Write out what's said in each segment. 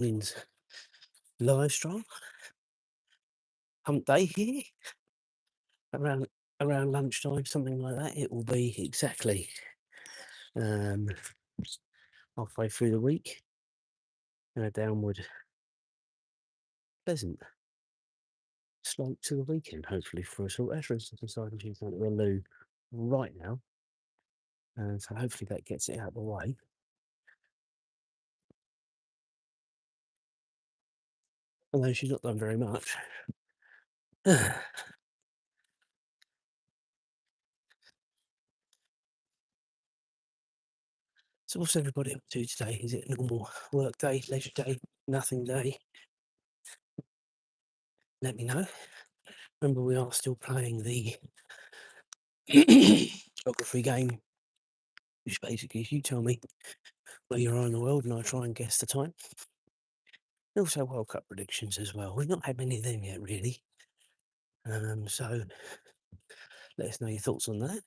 morning's live Stroll. Hump day here around lunchtime, something like that. It will be exactly um, halfway through the week and a downward pleasant slope to the weekend, hopefully for us all. Azra's decided she's going to a loo right now, and so hopefully that gets it out of the way. Although she's not done very much. So what's everybody up to today? Is it a normal work day, leisure day, nothing day? Let me know. Remember, we are still playing the geography game, which basically is you tell me where you are in the world and I try and guess the time. And also World Cup predictions as well. We've not had many of them yet, really. So let us know your thoughts on that.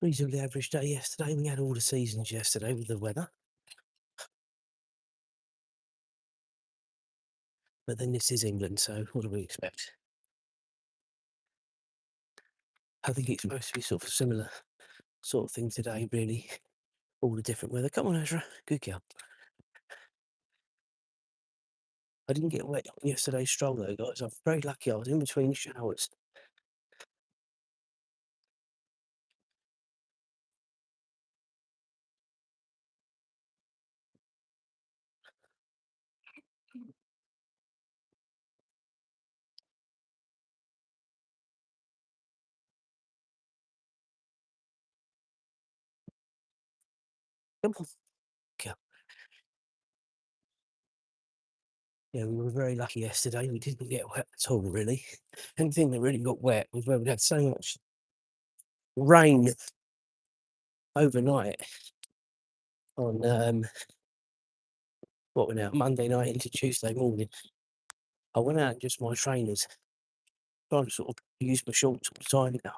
Reasonably average day yesterday. We had all the seasons yesterday with the weather. But then this is England, so what do we expect? I think it's supposed to be sort of a similar sort of thing today, really. All the different weather. Come on, Azra. Good girl. I didn't get wet on yesterday's Stroll though, guys. I'm very lucky. I was in between showers. Come on, girl. Yeah, we were very lucky yesterday. We didn't get wet at all, really. The only thing that really got wet was when we had so much rain overnight on what we're now Monday night into Tuesday morning. I went out in just my trainers, trying to sort of use my shorts all the time now.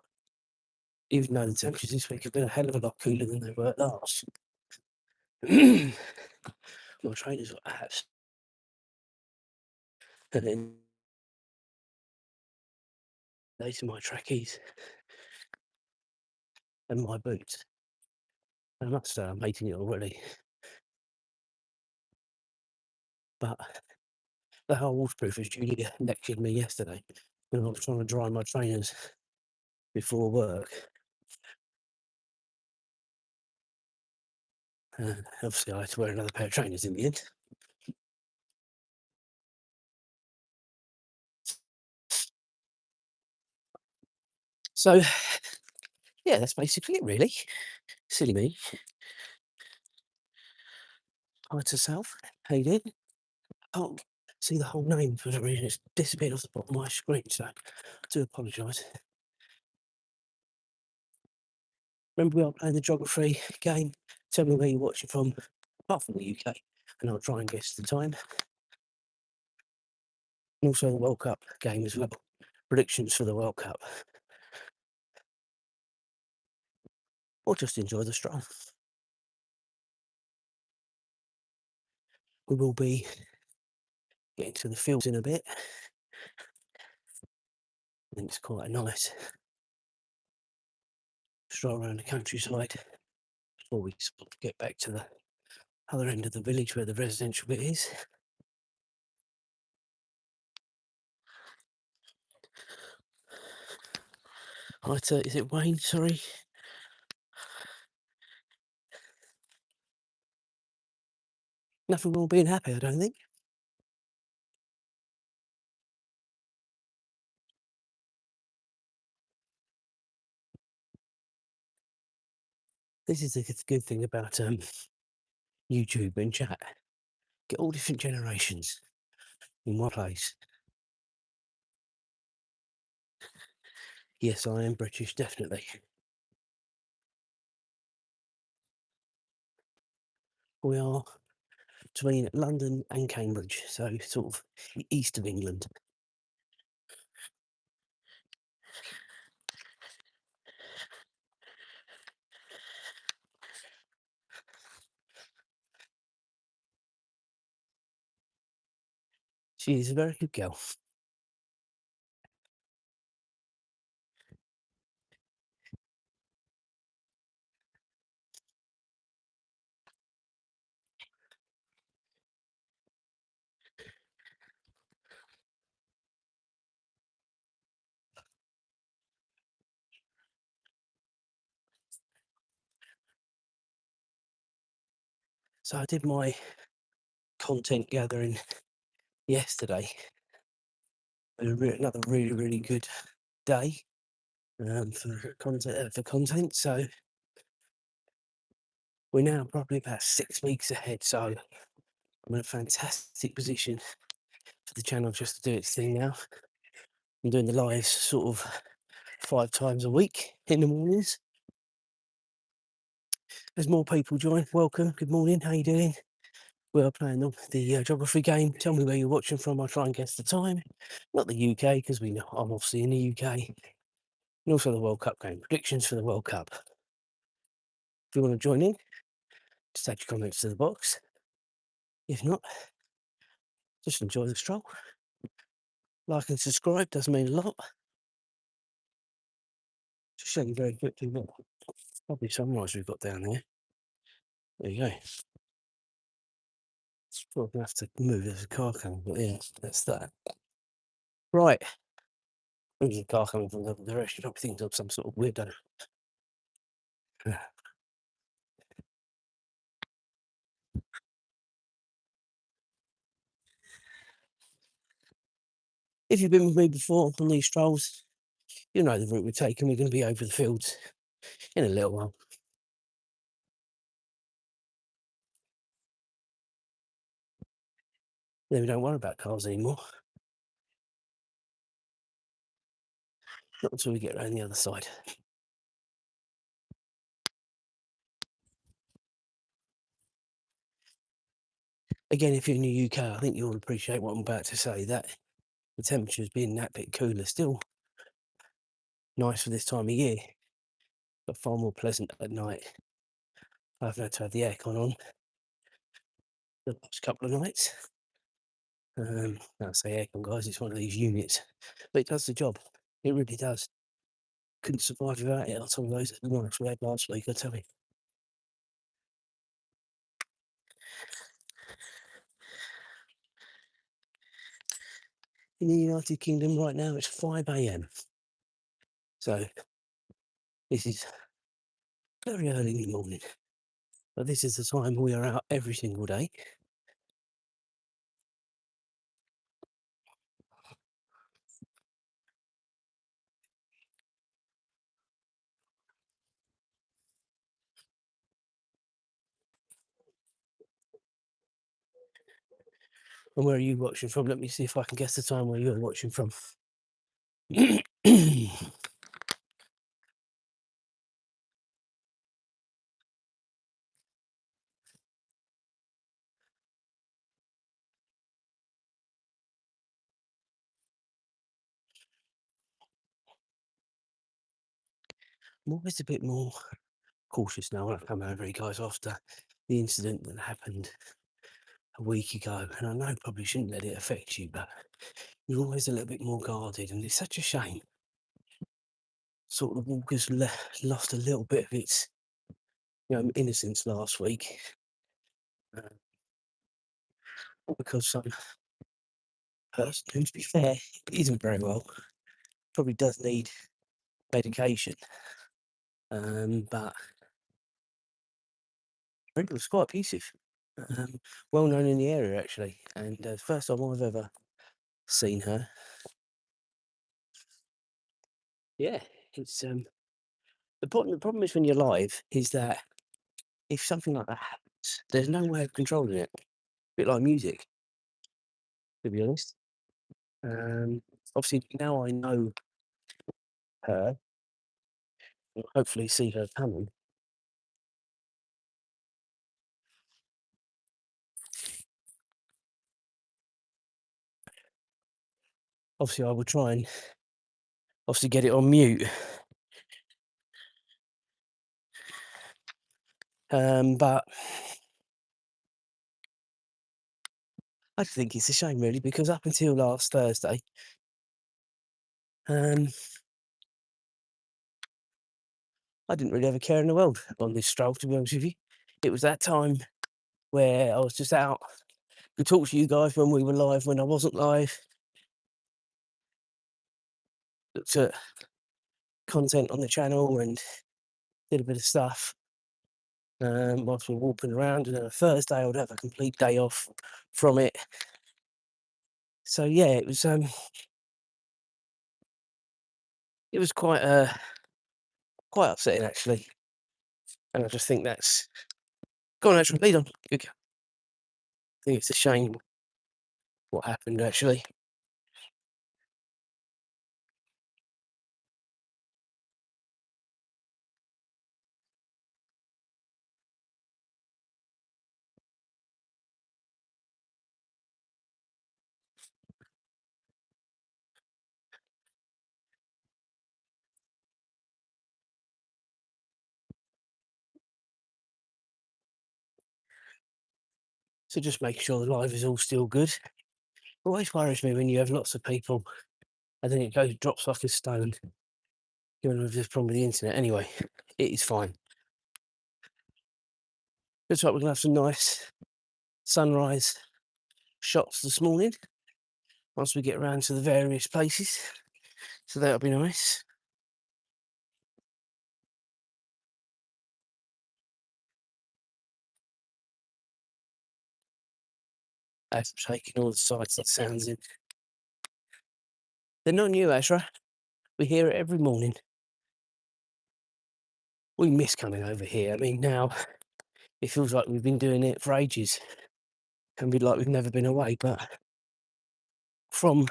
Even though the temperatures this week have been a hell of a lot cooler than they were last. My trainers were abs. And then these are my trackies and my boots. I must say I'm hating it already. But the whole waterproofers Julia lectured me yesterday when I was trying to dry my trainers before work. Obviously, I had to wear another pair of trainers in the end. So, yeah, that's basically it, really. Silly me. Hi to self. How you doing? Oh, see the whole name for some reason. It's disappeared off the bottom of my screen, so I do apologise. Remember, we are playing the geography game. Tell me where you're watching from, apart from the UK, and I'll try and guess the time. And also the World Cup game as well. Predictions for the World Cup. Or just enjoy the stroll. We will be getting to the fields in a bit. I think it's quite a nice stroll around the countryside before we sort of get back to the other end of the village where the residential bit is. Right, is it Wayne? Sorry. Nothing wrong with being happy, I don't think. This is the good thing about YouTube and chat. Get all different generations in one place. Yes, I am British, definitely. We are between London and Cambridge, so sort of east of England. She is a very good girl. So I did my content gathering yesterday. Another really, really good day for content. So we're now probably about 6 weeks ahead. So I'm in a fantastic position for the channel just to do its thing now. I'm doing the lives sort of 5 times a week in the mornings. As more people join, welcome. Good morning. How you doing? We are playing the geography game. Tell me where you're watching from. I'll try and guess the time. Not the UK, because we know I'm obviously in the UK. And also the World Cup game. Predictions for the World Cup. If you want to join in, just add your comments to the box. If not, just enjoy the stroll. Like and subscribe does mean a lot. Just show you very quickly what lovely sunrise we've got down there. There you go. Probably gonna have to move as a car coming, but yeah, that's that. Right. There's a car coming from the other direction. Probably thinking of some sort of weirdo. If you've been with me before on these strolls, you know the route we're taking. We're going to be over the fields in a little while. Then we don't worry about cars anymore. Not until we get around the other side. Again, if you're in the UK, I think you'll appreciate what I'm about to say. That the temperature's being that bit cooler, still nice for this time of year, but far more pleasant at night. I've had to have the aircon on the last couple of nights. I say aircon, guys, it's one of these units, but it does the job. It really does. Couldn't survive without it. I'll tell you those nights we had last week, I tell you. In the United Kingdom right now, it's 5 a.m. So this is very early in the morning. But this is the time we are out every single day. And where are you watching from? Let me see if I can guess the time where you're watching from. I'm always a bit more cautious now when I come over here, guys, after the incident that happened a week ago. And I know I probably shouldn't let it affect you, but you're always a little bit more guarded, and it's such a shame. Sort of Walker's lost a little bit of its, innocence last week, because some person who, to be fair, isn't very well, probably does need medication. But Brenda was quite abusive. Well known in the area, actually, and first time I've ever seen her. Yeah, it's the problem is when you're live is that if something like that happens, there's no way of controlling it. A bit like music, to be honest. Obviously now I know her, I'll hopefully see her coming. Obviously I will try and obviously get it on mute. But I think it's a shame really because up until last Thursday, um, I didn't really have a care in the world on this stroll, to be honest with you. It was that time where I was just out to talk to you guys when we were live, when I wasn't live, looked at content on the channel and did a bit of stuff whilst we were walking around. And then a Thursday, I would have a complete day off from it. So yeah, it was quite upsetting actually. And I just think that's go on, Azra, lead on. Good girl. I think it's a shame what happened actually. So just making sure the live is all still good. It always worries me when you have lots of people and then it goes drops like a stone. Given with this problem with the internet. Anyway, it is fine. Looks like we're gonna have some nice sunrise shots this morning once we get around to the various places. So that'll be nice. As I'm taking all the sights and sounds in. They're not new, Azra. We hear it every morning. We miss coming over here. I mean, now it feels like we've been doing it for ages. Can be like we've never been away, but from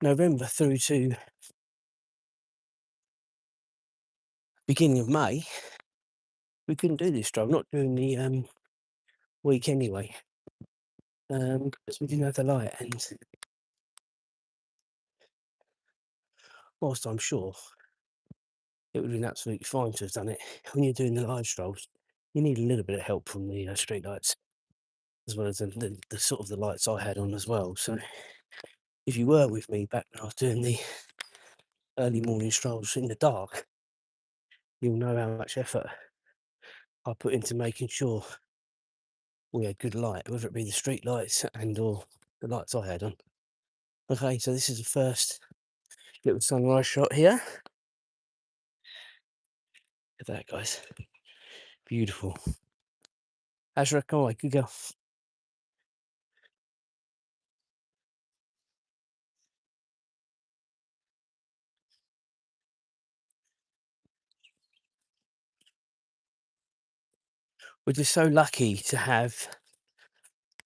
November through to beginning of May, we couldn't do this stroll, not during the week anyway, because we didn't have the light. And whilst I'm sure it would have been absolutely fine to have done it, when you're doing the live strolls, you need a little bit of help from the street lights, as well as the sort of the lights I had on as well. So if you were with me back when I was doing the early morning strolls in the dark, you'll know how much effort I put into making sure we had good light, whether it be the street lights and or the lights I had on. Okay, so this is the first little sunrise shot here. Look at that, guys. Beautiful. Azra, come on, good girl. We're just so lucky to have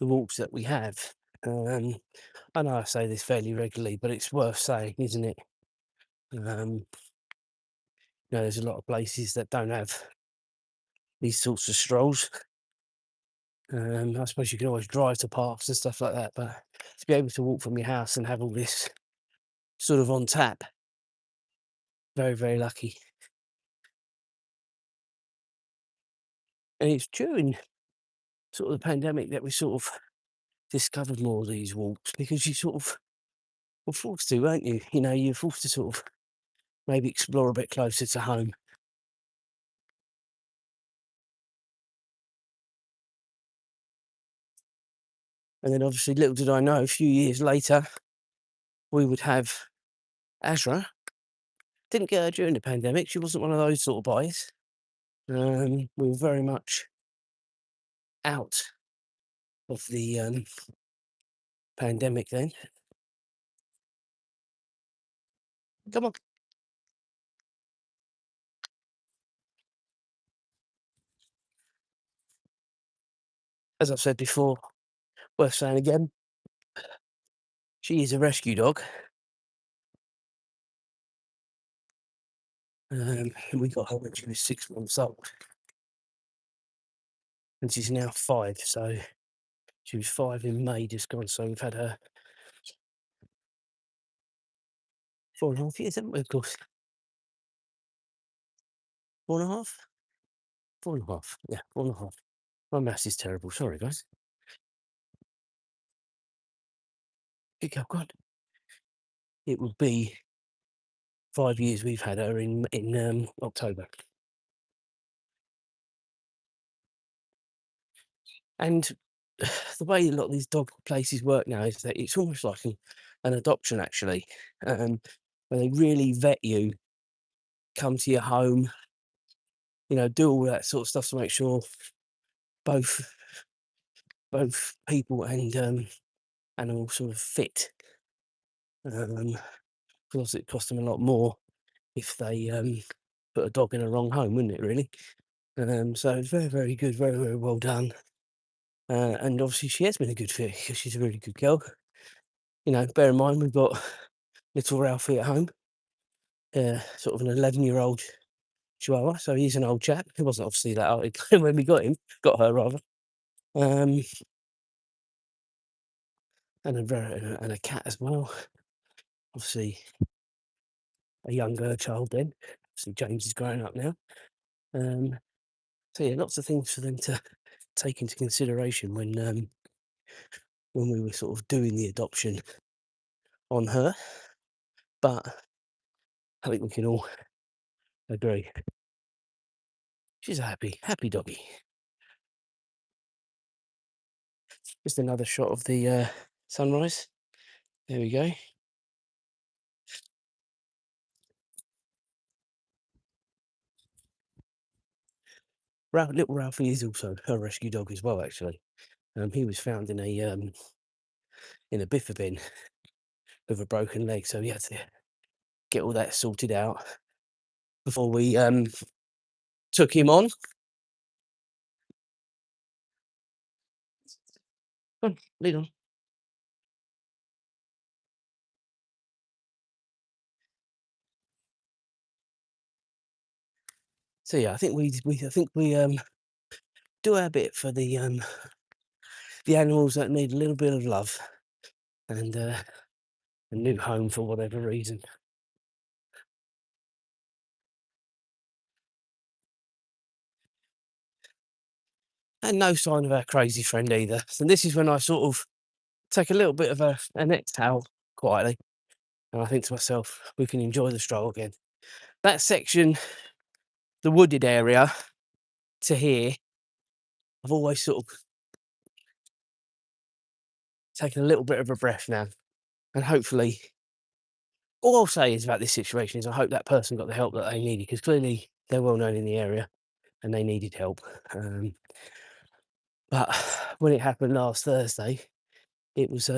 the walks that we have. I know I say this fairly regularly, but it's worth saying, isn't it? There's a lot of places that don't have these sorts of strolls. I suppose you can always drive to parks and stuff like that, but to be able to walk from your house and have all this sort of on tap, very, very lucky. And it's during sort of the pandemic that we sort of discovered more of these walks because you sort of were forced to, weren't you? You know, you're forced to sort of maybe explore a bit closer to home. And then obviously, little did I know, a few years later, we would have Azra. Didn't get her during the pandemic. She wasn't one of those sort of boys. We were very much out of the pandemic then. Come on. As I've said before, worth saying again, she is a rescue dog. We got her when she was 6 months old. And she's now 5, so she was 5 in May just gone. So we've had her 4.5 years, haven't we, of course? 4.5? 4.5. Yeah, 4.5. My maths is terrible. Sorry, guys. Good girl, go on. It would be 5 years we've had her in October. And the way a lot of these dog places work now is that it's almost like an adoption, actually, where they really vet you, come to your home, do all that sort of stuff to make sure both people and animals sort of fit. Because it costs them a lot more if they put a dog in a wrong home, wouldn't it? Really. So it's very, very good, very, very well done. And obviously she has been a good fit because she's a really good girl. Bear in mind we've got little Ralphie at home, sort of an 11-year-old Chihuahua. So he's an old chap. He wasn't obviously that old when we got her rather. And a cat as well. Obviously a younger child then. Obviously James is growing up now. So yeah, lots of things for them to take into consideration when we were sort of doing the adoption on her. But I think we can all agree she's a happy doggy. Just another shot of the sunrise. There we go. Little Ralphie is also a rescue dog as well, actually. He was found in a biffa bin with a broken leg, so we had to get all that sorted out before we took him on. Come on, lead on. So yeah, I think we do our bit for the animals that need a little bit of love and a new home for whatever reason. And no sign of our crazy friend either. So this is when I sort of take a little bit of an exhale quietly, and I think to myself, we can enjoy the stroll again. That section, the wooded area to here, I've always sort of taken a little bit of a breath now, and hopefully, all I'll say is about this situation is I hope that person got the help that they needed, because clearly they're well known in the area and they needed help. But when it happened last Thursday, it was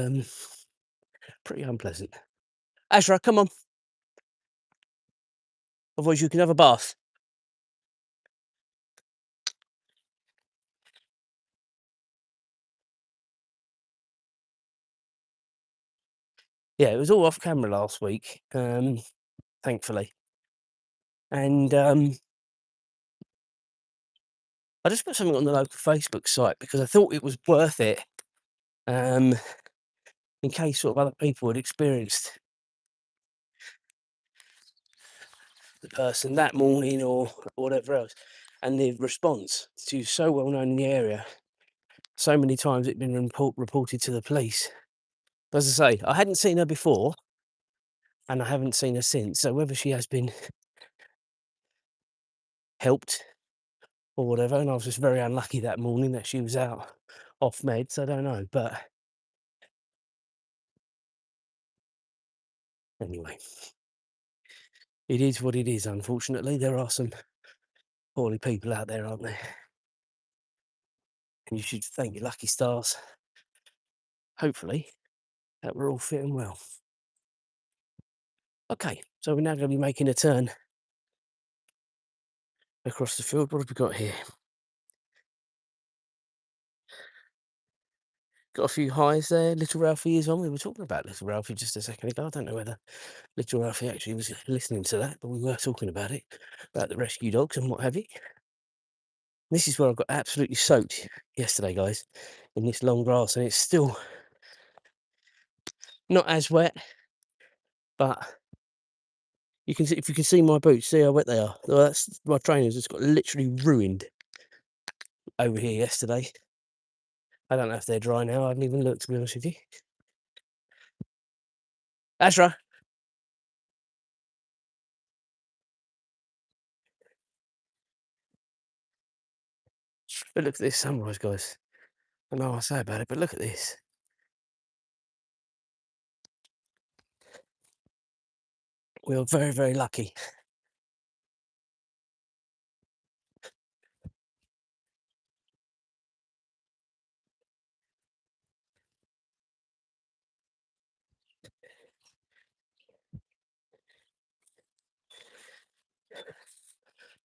pretty unpleasant. Azra, come on. Otherwise you can have a bath. Yeah, it was all off camera last week, thankfully. And I just put something on the local Facebook site because I thought it was worth it, in case sort of other people had experienced the person that morning or whatever else. And the response, she was so well known in the area, so many times it'd been reported to the police. As I say, I hadn't seen her before, and I haven't seen her since. So whether she has been helped or whatever, and I was just very unlucky that morning that she was out off meds, I don't know. But anyway, it is what it is, unfortunately. There are some poorly people out there, aren't there? And you should thank your lucky stars, hopefully, that we're all fit and well. Okay, so we're now going to be making a turn across the field. What have we got here? Got a few highs there. Little Ralphie is on. We were talking about Little Ralphie just a second ago. I don't know whether Little Ralphie actually was listening to that, but we were talking about it, about the rescue dogs and what have you. This is where I got absolutely soaked yesterday, guys, in this long grass, and it's still not as wet, but you can see, if you can see my boots, see how wet they are. Well, that's my trainers just got literally ruined over here yesterday. I don't know if they're dry now. I haven't even looked, to be honest with you. Azra. But look at this sunrise, guys. I know what I say about it, but look at this. We are very, very lucky.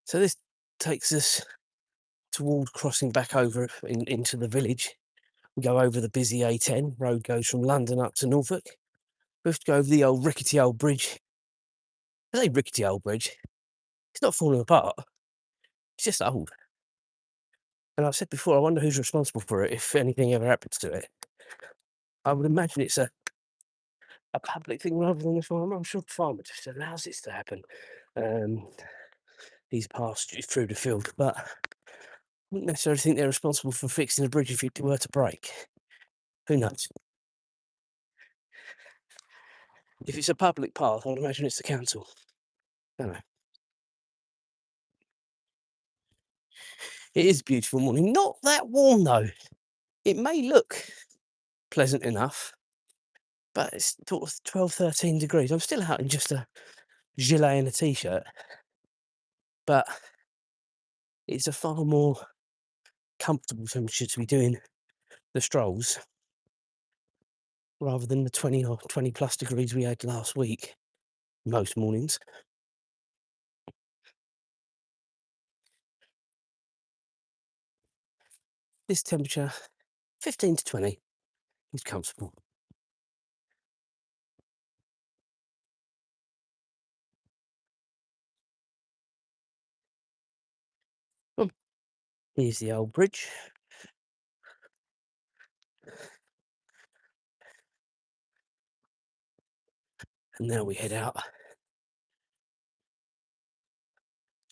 So this takes us toward crossing back over into the village. We go over the busy A10. Road goes from London up to Norfolk. We have to go over the old rickety old bridge. I say rickety old bridge. It's not falling apart. It's just old. And I've said before, I wonder who's responsible for it if anything ever happens to it. I would imagine it's a public thing rather than a farmer. I'm sure the farmer just allows this to happen. He's passed through the field, but I wouldn't necessarily think they're responsible for fixing the bridge if it were to break. Who knows? If it's a public path, I'd imagine it's the council. I don't know. It is a beautiful morning. Not that warm though. It may look pleasant enough, but it's sort of 12, 13 degrees. I'm still out in just a gilet and a t-shirt, but it's a far more comfortable temperature to be doing the strolls rather than the 20 or 20 plus degrees we had last week most mornings. This temperature, 15 to 20, is comfortable. Here's the old bridge. And now we head out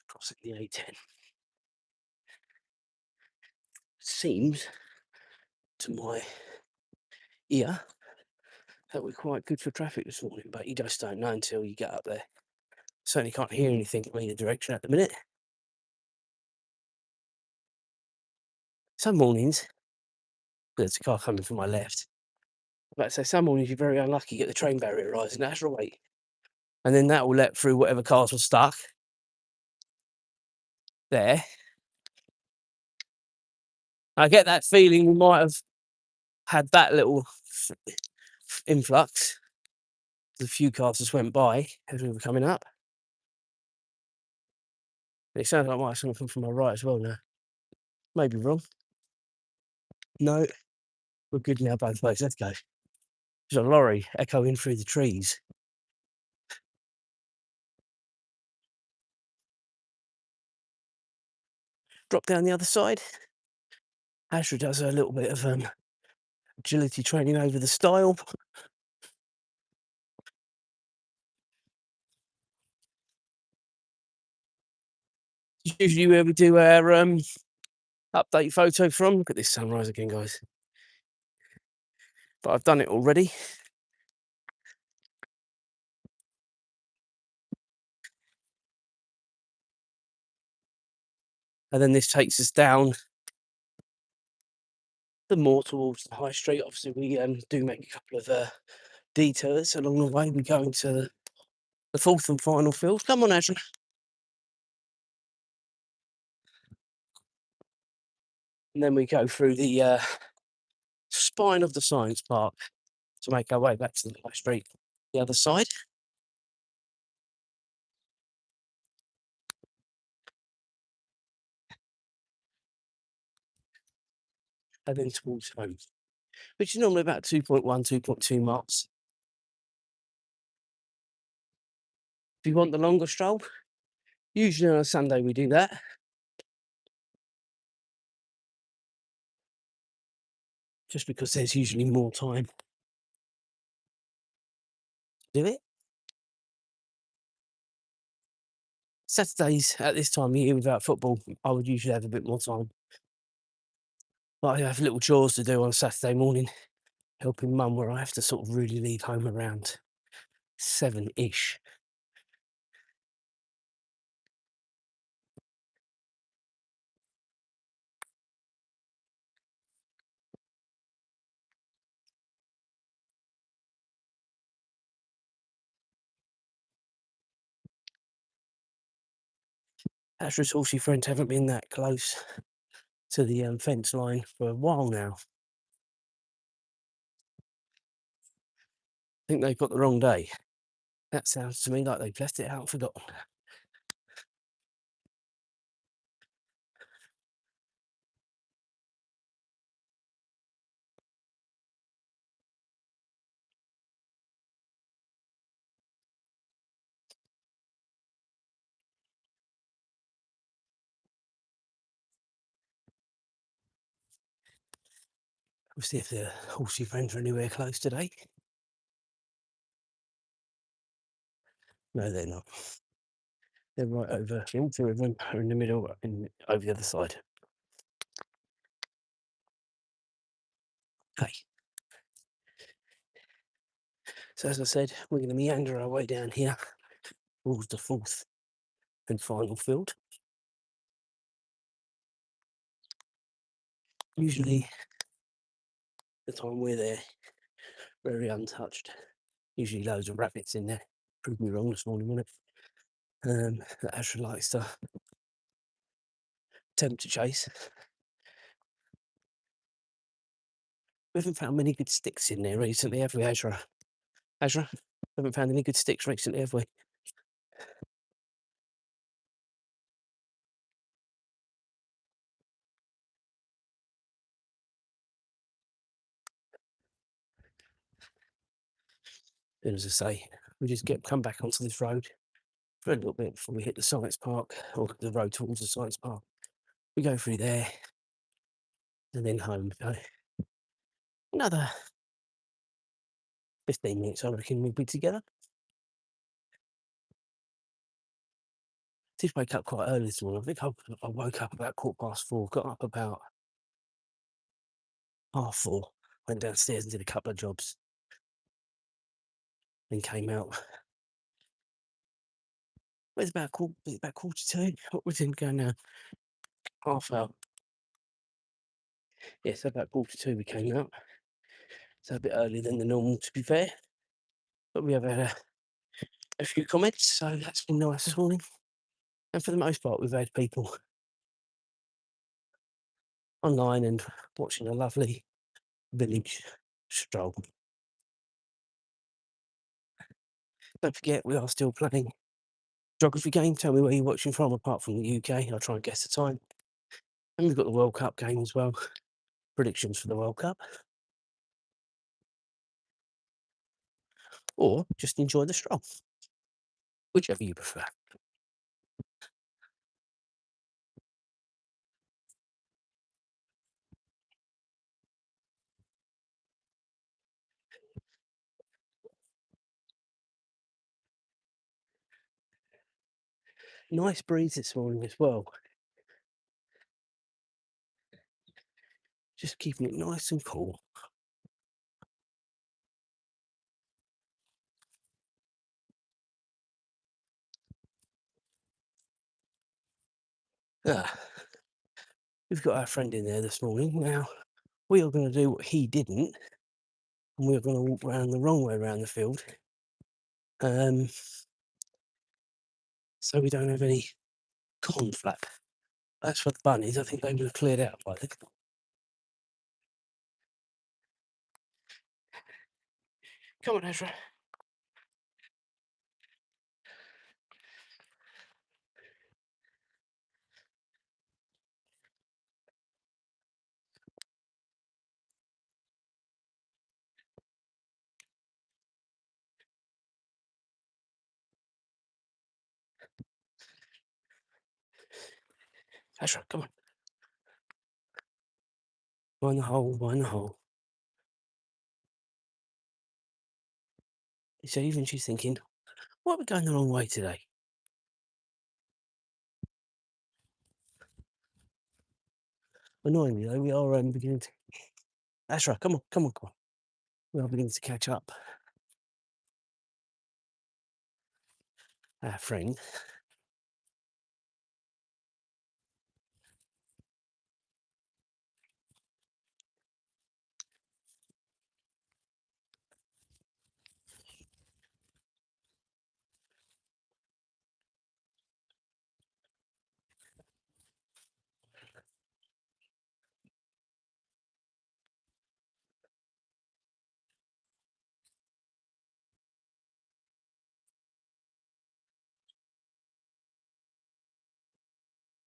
crossing the A10. Seems to my ear that we're quite good for traffic this morning, but you just don't know until you get up there. Certainly can't hear anything from either direction at the minute. Some mornings, there's a car coming from my left. But say some mornings you're very unlucky, you get the train barrier rising, that's right. And then that will let through whatever cars were stuck there. I get that feeling we might have had that little influx. A few cars just went by as we were coming up. It sounds like might have come from my right as well now. Maybe wrong. No, we're good now both ways. Let's go. There's a lorry echoing through the trees. Drop down the other side. Azra does a little bit of agility training over the stile. Usually where we do our update photo from. Look at this sunrise again, guys. But I've done it already. And then this takes us down the more towards the high street. Obviously, we do make a couple of detours along the way. We go into the fourth and final field. Come on, Azra. And then we go through the spine of the science park to make our way back to the high street, the other side. And then towards home, which is normally about 2.1, 2.2 miles. If you want the longer stroll, usually on a Sunday we do that. Just because there's usually more time to do it. Saturdays at this time of year without football, I would usually have a bit more time. But I have little chores to do on Saturday morning, helping mum where I have to sort of really leave home around 7-ish. Azra's horsey friends haven't been that close to the fence line for a while now. I think they've got the wrong day. That sounds to me like they've left it out and forgotten. We'll see if the horsey friends are anywhere close today. No, they're not. They're right over. All two of them are in the middle and over the other side. Okay. So as I said, we're going to meander our way down here towards the fourth and final field. Usually, the time we're there, very untouched. Usually loads of rabbits in there. Proved me wrong this morning, wasn't it? That Azra likes to attempt to chase. We haven't found many good sticks in there recently, have we, Azra? Azra? Haven't found any good sticks recently, have we? And as I say, we just come back onto this road for a little bit before we hit the science park, or the road towards the science park. We go through there and then home. So another 15 minutes, I reckon we'll be together. Did wake up quite early this morning. I think I woke up about 4:15, got up about 4:30, went downstairs and did a couple of jobs, then came out. It's about 2:45. What was it going now? Half hour. Yeah, so about 2:45 we came out. So a bit earlier than the normal, to be fair. But we have had a few comments, so that's been nice this morning. And for the most part, we've had people online and watching a lovely village stroll. Don't forget, we are still playing geography game. Tell me where you're watching from, apart from the UK. I'll try and guess the time. And we've got the World Cup game as well. Predictions for the World Cup. Or just enjoy the stroll, whichever you prefer. Nice breeze this morning as well. Just keeping it nice and cool. Ah, we've got our friend in there this morning. Now, we are going to do what he didn't, and we're going to walk around the wrong way around the field. So we don't have any conflap. As for the bunnies, I think they would have cleared out by then. Come on, Azra. Azra, come on. Mind the hole, mind the hole. So even she's thinking, why are we going the wrong way today? Annoyingly though, we are beginning to... Azra, come on, come on, come on. We are beginning to catch up. our friend.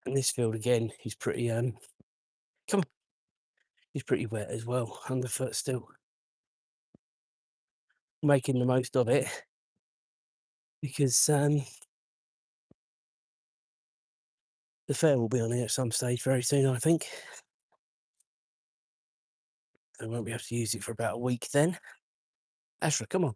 And this field again is pretty come on, he's pretty wet as well, underfoot still. Making the most of it because the fair will be on here at some stage very soon, I think. I won't be able to use it for about a week then. Azra, come on.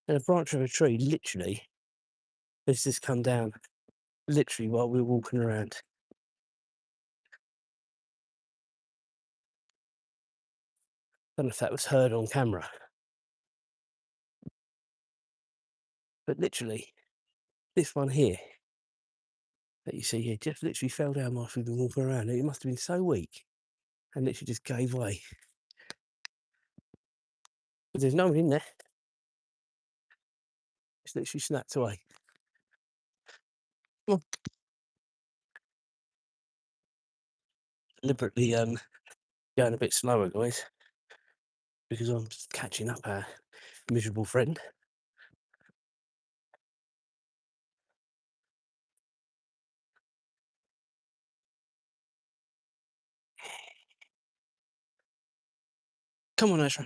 And a branch of a tree literally has just come down, literally while we were walking around. Don't know if that was heard on camera, but literally this one here that you see here just literally fell down whilst we've been walking around. It must have been so weak and literally just gave way. But there's no one in there. It's literally snapped away. Come on. Deliberately going a bit slower, guys, because I'm just catching up our miserable friend. Come on, Azra.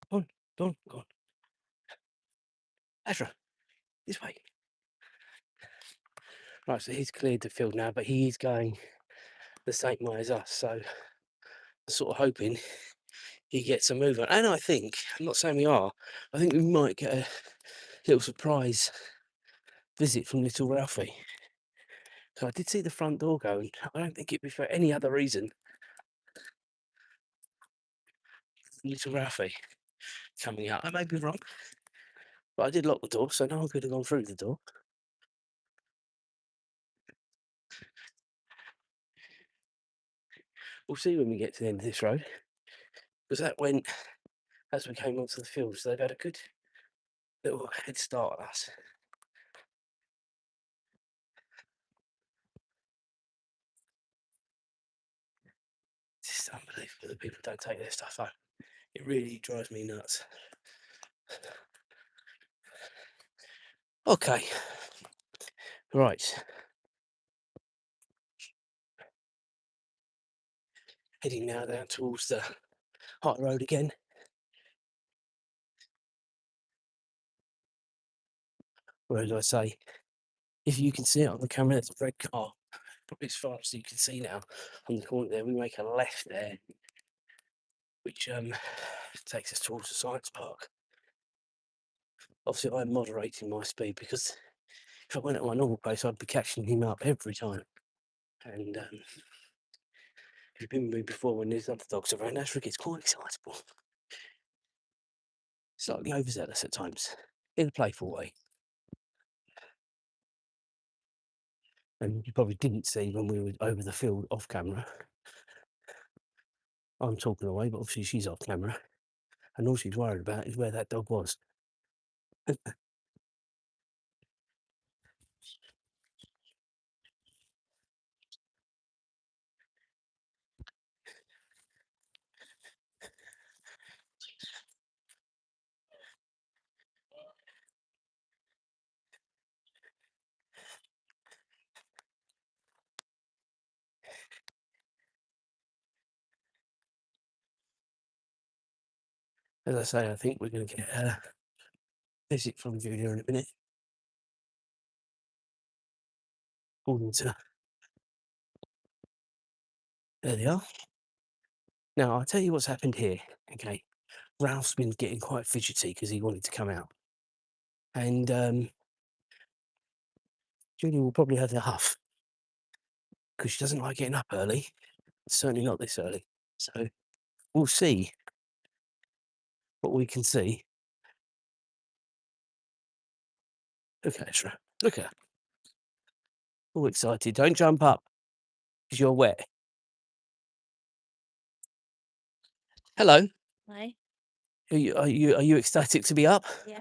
Go on, go on, go on. Azra, this way. Right, so he's cleared the field now, but he is going the same way as us. So I'm sort of hoping he gets a movement. And I think, I'm not saying we are, I think we might get a little surprise visit from little Ralphie. So I did see the front door go, and I don't think it'd be for any other reason than little Ralphie coming out. I may be wrong, but I did lock the door, so no one could have gone through the door. We'll see when we get to the end of this road, because that went as we came onto the field, so they've had a good little head start on us. It's just unbelievable that people don't take their stuff home. It really drives me nuts. Okay, right. Heading now down towards the high road again. Where as I say, if you can see it on the camera, there's a red car, probably as far as you can see now on the corner there. We make a left there, which takes us towards the science park. Obviously, I'm moderating my speed because if I went at my normal pace, I'd be catching him up every time. And if you've been with me before when there's other dogs around, Azra gets quite excitable, slightly overzealous at times, in a playful way. And you probably didn't see when we were over the field off camera. I'm talking away, but obviously she's off camera. And all she's worried about is where that dog was. As I say, I think we're going to get a visit from Julia in a minute. According to There they are. Now, I'll tell you what's happened here, okay? Ralph's been getting quite fidgety because he wanted to come out. And Julie will probably have a huff because she doesn't like getting up early. Certainly not this early. So we'll see what we can see. Look at Azra. Look at her. All excited. Don't jump up because you're wet. Hello. Hi. Are you ecstatic to be up? Yeah.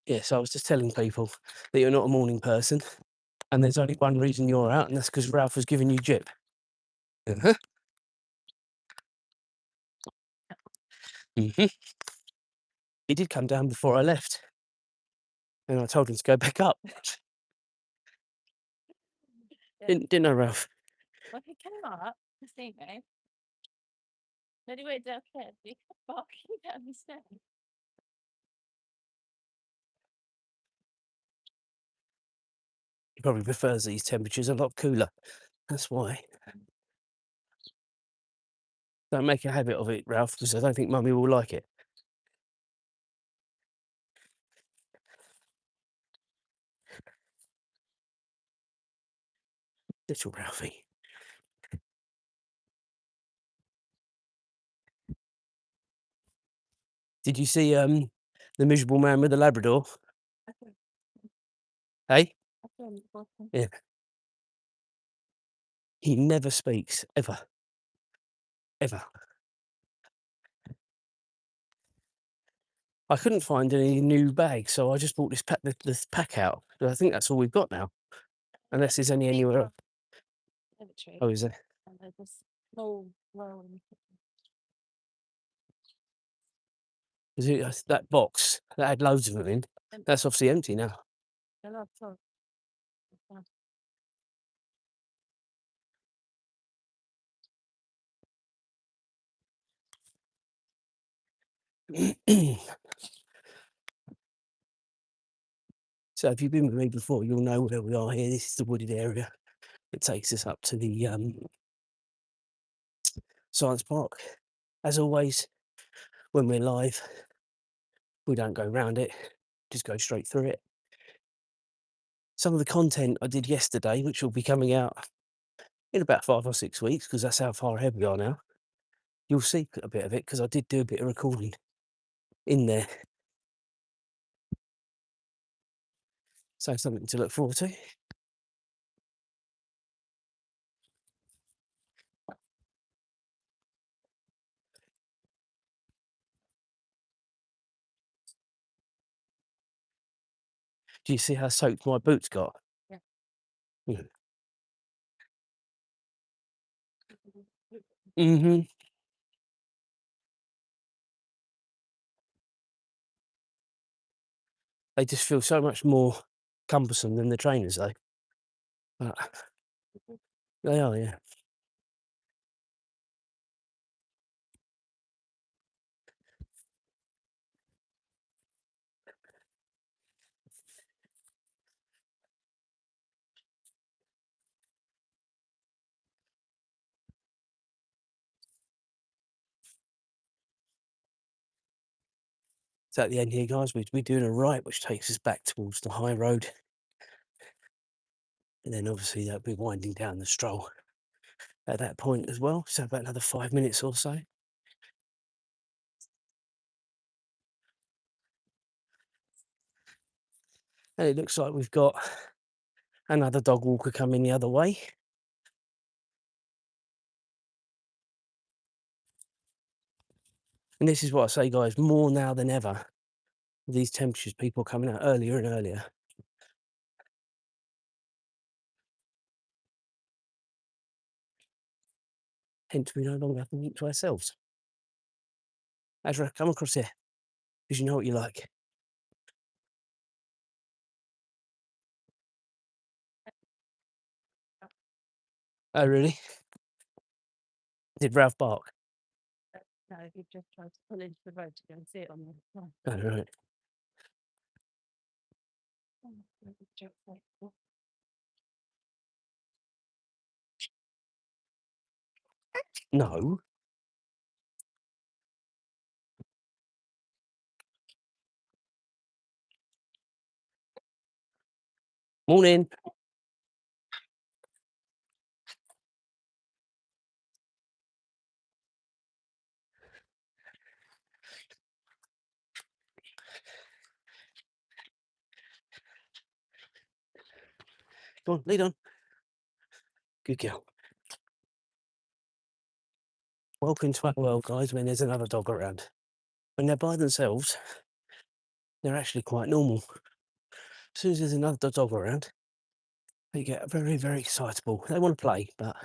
Yes, I was just telling people that you're not a morning person, and there's only one reason you're out, and that's because Ralph has given you jip. Uh-huh. Mm-hmm. He did come down before I left, and I told him to go back up. Yeah. Didn't I, Ralph? Well, he came up to see me. Then he went downstairs. He kept barking down the stairs. He probably prefers these temperatures a lot cooler. That's why. Don't make a habit of it, Ralph, because I don't think Mummy will like it. Little Ralphie. Did you see the miserable man with the Labrador? Hey? Yeah. He never speaks, ever. Ever. I couldn't find any new bags, so I just bought this pack out. I think that's all we've got now. Unless there's anywhere else. Oh, is there? And there's a small roll in the kitchen. Is it that box that had loads of them in? That's obviously empty now. They're not full. So if you've been with me before, you'll know where we are here. This is the wooded area. It takes us up to the science park. As always, when we're live, we don't go round it, just go straight through it. Some of the content I did yesterday, which will be coming out in about 5 or 6 weeks, because that's how far ahead we are now, you'll see a bit of it, because I did do a bit of recording in there. So something to look forward to. Do you see how soaked my boots got? Yeah. Mm-hmm. They just feel so much more cumbersome than the trainers, though. But they are, yeah. So at the end here, guys, we're doing a right, which takes us back towards the high road. And then obviously that'll be winding down the stroll at that point as well. So about another 5 minutes or so. And it looks like we've got another dog walker coming the other way. And this is what I say, guys, more now than ever, these temperatures, people are coming out earlier and earlier. Hence, we no longer have to walk to ourselves. Azra, come across here, because you know what you like. Oh, really? Did Ralph bark? No, he just tried to pull into the road to go and see it on the other Oh, right. No. Morning. Go on, lead on. Good girl. Welcome to our world, guys, when there's another dog around. When they're by themselves, they're actually quite normal. As soon as there's another dog around, they get very, very excitable. They want to play, but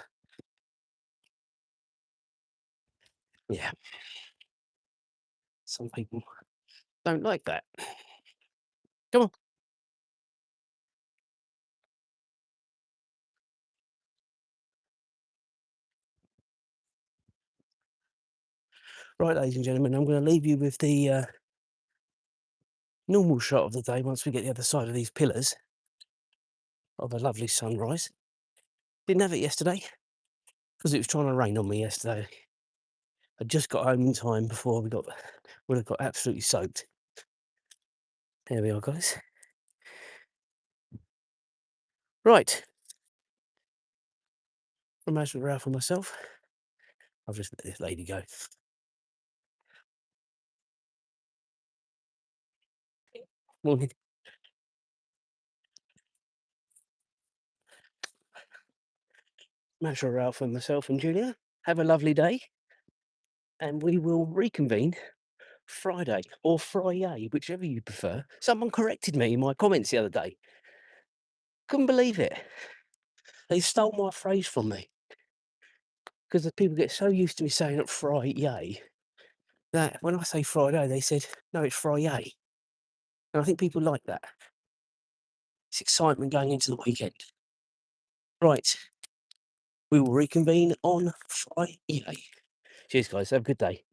yeah, some people don't like that. Come on. Right, ladies and gentlemen, I'm going to leave you with the normal shot of the day once we get the other side of these pillars of a lovely sunrise. Didn't have it yesterday because it was trying to rain on me yesterday. I just got home in time before would have got absolutely soaked. There we are, guys. Right. From Azra, Ralph and myself, I'll just let this lady go. Morning. Azra, Ralph and myself and Julia, have a lovely day. And we will reconvene Friday or Friday, whichever you prefer. Someone corrected me in my comments the other day. Couldn't believe it. They stole my phrase from me. Because the people get so used to me saying it Friday that when I say Friday, they said, no, it's Friday. And I think people like that. It's excitement going into the weekend. Right. We will reconvene on Friday. Cheers, guys. Have a good day.